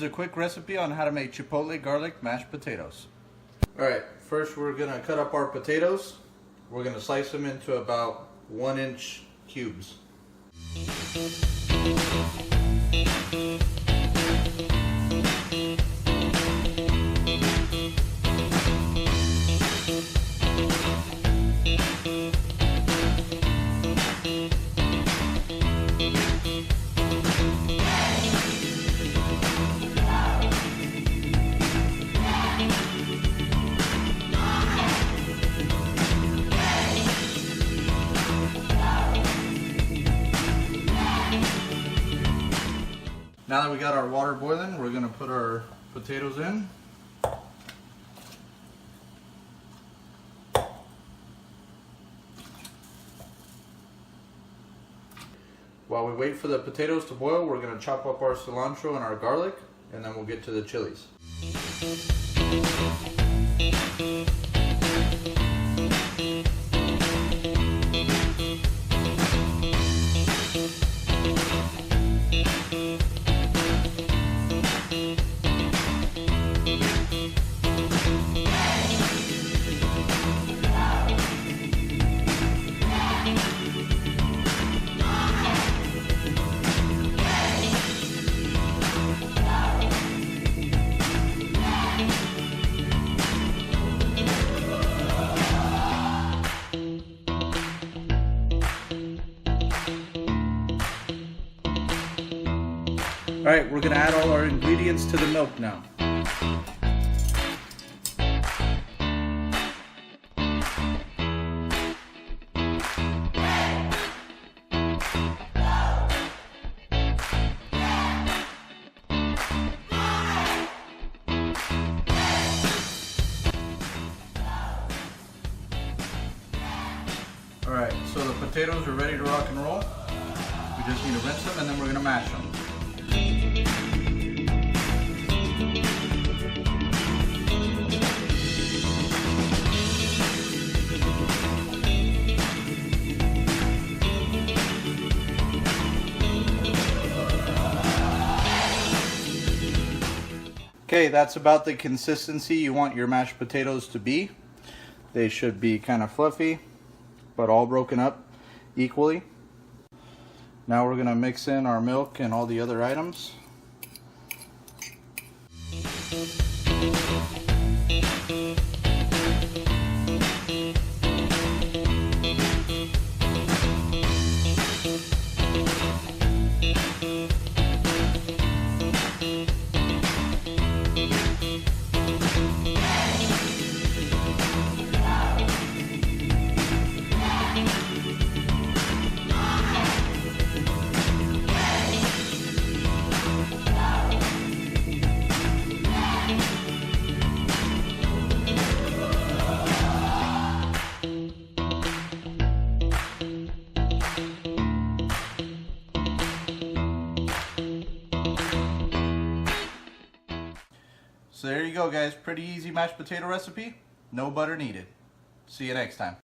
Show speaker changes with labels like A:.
A: a quick recipe on how to make Chipotle garlic mashed potatoes. Alright, first we're going to cut up our potatoes. We're going to slice them into about 1-inch cubes. Now that we got our water boiling, we're going to put our potatoes in. While we wait for the potatoes to boil, we're going to chop up our cilantro and our garlic, and then we'll get to the chilies. Alright, we're going to add all our ingredients to the milk now. Alright, so the potatoes are ready to rock and roll. We just need to rinse them and then we're going to mash them. Okay, that's about the consistency you want your mashed potatoes to be. They should be kind of fluffy, but all broken up equally. Now we're going to mix in our milk and all the other items. So there you go, guys. Pretty easy mashed potato recipe. No butter needed. See you next time.